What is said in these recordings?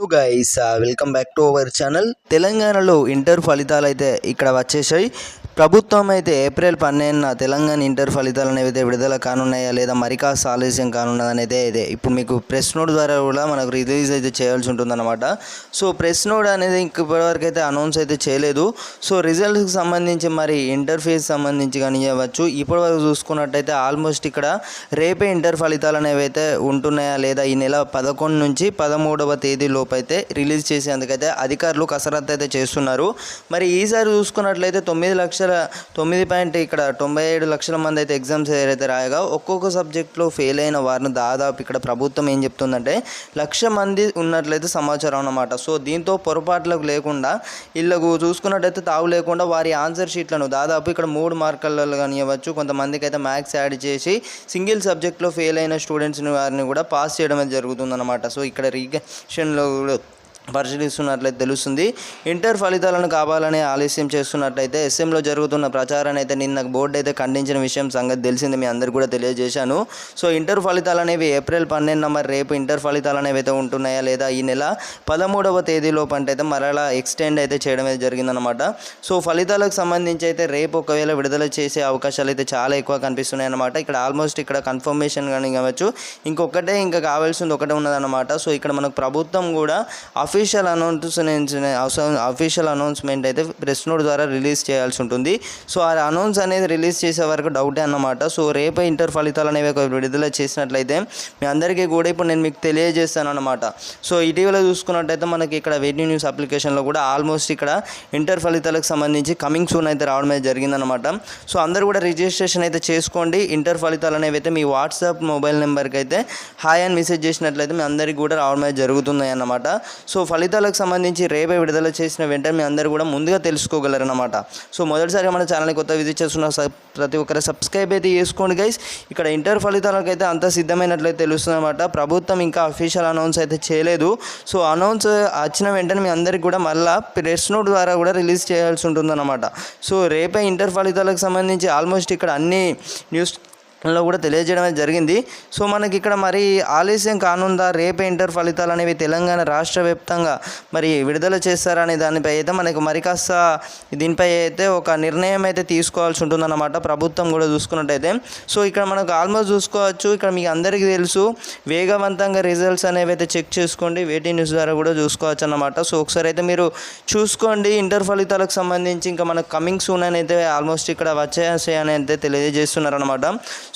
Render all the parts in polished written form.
Hello guys, welcome back to our channel. తెలంగాణలో inter ఫలితాలు అయితే ఇక్కడ వచ్చేసాయి. ప్రభుత్వం అయితే ఏప్రిల్ 12న తెలంగాణ ఇంటర్ ఫలితాలను అయితే విడుదల కానున్నాయా లేదా మరి కాస్త ఆలస్యం కానున్నదని అయితే ఇప్పుడు మీకు ప్రెస్ నోట్ ద్వారా కూడా మనకు రిలీజ్ అయితే చేయాల్సి ఉంటుందన్నమాట. సో ప్రెస్ నోట్ అనేది ఇప్పటివరకు అయితే అనౌన్స్ అయితే చేయలేదు. సో రిజల్ట్స్కి సంబంధించి మరి ఇంటర్ ఫీజు సంబంధించి కానీ ఇవ్వచ్చు. ఇప్పటివరకు చూసుకున్నట్టయితే ఆల్మోస్ట్ ఇక్కడ రేపే ఇంటర్ ఫలితాలు అనేవి అయితే ఉంటున్నాయా లేదా ఈ నెల 11 నుంచి 13వ తేదీ లోపు అయితే రిలీజ్ చేసేందుకైతే అధికారులు కసరత్తు అయితే చేస్తున్నారు. మరి ఈసారి చూసుకున్నట్లయితే 97 లక్షల మంది అయితే ఎగ్జామ్స్ ఏదైతే రాయగా ఒక్కొక్క సబ్జెక్ట్లో ఫెయిల్ అయిన వారిని దాదాపు ఇక్కడ ప్రభుత్వం ఏం చెప్తుందంటే 1,00,000 మంది ఉన్నట్లయితే సమాచారం అన్నమాట. సో దీంతో పొరపాట్లకు లేకుండా వీళ్ళకు చూసుకున్నట్టయితే తావు లేకుండా వారి ఆన్సర్ షీట్లను దాదాపు ఇక్కడ 3 మార్కులలో కానివ్వచ్చు, కొంతమందికి అయితే మ్యాథ్స్ యాడ్ చేసి సింగిల్ సబ్జెక్ట్లో ఫెయిల్ అయిన స్టూడెంట్స్ని వారిని కూడా పాస్ చేయడం అయితే జరుగుతుందన్నమాట. సో ఇక్కడ రీగెషన్లో పరిశీలిస్తున్నట్లయితే తెలుస్తుంది. ఇంటర్ ఫలితాలను కావాలని ఆలస్యం చేస్తున్నట్లయితే ఎస్ఎంలో జరుగుతున్న ప్రచారాన్ని అయితే నిన్న బోర్డు అయితే ఖండించిన విషయం సంగతి తెలిసింది, మీ అందరికీ కూడా తెలియజేశాను. సో ఇంటర్ ఫలితాలు అనేవి ఏప్రిల్ 12న మరి రేపు ఇంటర్ ఫలితాలు అనేవి అయితే ఉంటున్నాయా లేదా ఈ నెల 13వ తేదీలోపు అంటే అయితే మరలా ఎక్స్టెండ్ అయితే చేయడం అయితే జరిగిందనమాట. సో ఫలితాలకు సంబంధించి అయితే రేపు ఒకవేళ విడుదల చేసే అవకాశాలు అయితే చాలా ఎక్కువ కనిపిస్తున్నాయి అన్నమాట. ఇక్కడ ఆల్మోస్ట్ ఇక్కడ కన్ఫర్మేషన్ కానీ కావచ్చు, ఇంకా కావాల్సింది ఒకటే ఉన్నదన్నమాట. సో ఇక్కడ మనకు ప్రభుత్వం కూడా అఫీషియల్ అనౌన్స్మెంట్ అయితే ప్రెస్ నోట్ ద్వారా రిలీజ్ చేయాల్సి ఉంటుంది. సో ఆ అనౌన్స్ అనేది రిలీజ్ చేసే వరకు డౌటే అన్నమాట. సో రేపే ఇంటర్ ఫలితాలు అనేవి విడుదల చేసినట్లయితే మీ అందరికీ కూడా ఇప్పుడు నేను మీకు తెలియజేస్తాను అన్నమాట. సో ఇటీవల చూసుకున్నట్టయితే మనకి ఇక్కడ వెయిట్ న్యూస్ అప్లికేషన్లో కూడా ఆల్మోస్ట్ ఇక్కడ ఇంటర్ ఫలితాలకు సంబంధించి కమింగ్ సూన్ అయితే రావడం అయితే జరిగిందనమాట. సో అందరూ కూడా రిజిస్ట్రేషన్ అయితే చేసుకోండి. ఇంటర్ ఫలితాలు అనేవి అయితే మీ వాట్సాప్ మొబైల్ నెంబర్కి అయితే హాయ్ అని మెసేజ్ చేసినట్లయితే మీ అందరికీ కూడా రావడం అయితే జరుగుతున్నాయి అన్నమాట. సో ఫలితాలకు సంబంధించి రేపే విడుదల చేసిన వెంటనే మీ అందరూ కూడా ముందుగా తెలుసుకోగలరన్నమాట. సో మొదటిసారిగా మన ఛానల్ని కొత్త విజిట్ చేస్తున్న ప్రతి ఒక్కరు సబ్స్క్రైబ్ అయితే చేసుకోండి గైస్. ఇక్కడ ఇంటర్ ఫలితాలకు అయితే అంత సిద్ధమైనట్లయితే తెలుస్తుందన్నమాట. ప్రభుత్వం ఇంకా అఫీషియల్ అనౌన్స్ అయితే చేయలేదు. సో అనౌన్స్ వచ్చిన వెంటనే మీ అందరికీ కూడా మళ్ళీ ప్రెస్ నోట్ ద్వారా కూడా రిలీజ్ చేయాల్సి ఉంటుందన్నమాట. సో రేపే ఇంటర్ ఫలితాలకు సంబంధించి ఆల్మోస్ట్ ఇక్కడ అన్ని న్యూస్లో కూడా తెలియజేయడం జరిగింది. సో మనకి ఇక్కడ మరి ఆలస్యం కానుందా, రేపే ఇంటర్ ఫలితాలు అనేవి తెలంగాణ రాష్ట్ర వ్యాప్తంగా మరి విడుదల చేస్తారనే దానిపై అయితే మనకు మరి కాస్త దీనిపై అయితే ఒక నిర్ణయం అయితే తీసుకోవాల్సి ఉంటుందన్నమాట ప్రభుత్వం కూడా చూసుకున్నట్టయితే. సో ఇక్కడ మనకు ఆల్మోస్ట్ చూసుకోవచ్చు, ఇక్కడ మీకు అందరికీ తెలుసు వేగవంతంగా రిజల్ట్స్ అనేవి అయితే చెక్ చేసుకోండి, వేటీ న్యూస్ ద్వారా కూడా చూసుకోవచ్చు అన్నమాట. సో ఒకసారి అయితే మీరు చూసుకోండి ఇంటర్ ఫలితాలకు సంబంధించి. ఇంకా మనకు కమింగ్ సూన్ అని అయితే ఆల్మోస్ట్ ఇక్కడ వచ్చేసాయి అని అయితే తెలియజేస్తున్నారనమాట.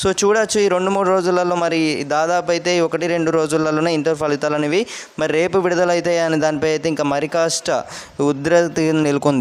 సో చూడొచ్చు ఈ 2-3 రోజులలో మరి దాదాపు అయితే 1-2 రోజులలోనే ఇంటర్ ఫలితాలు అనేవి మరి రేపు విడుదల అవుతాయి అనే దానిపై అయితే ఇంకా మరి కాస్త ఉధృతి నెలకొంది.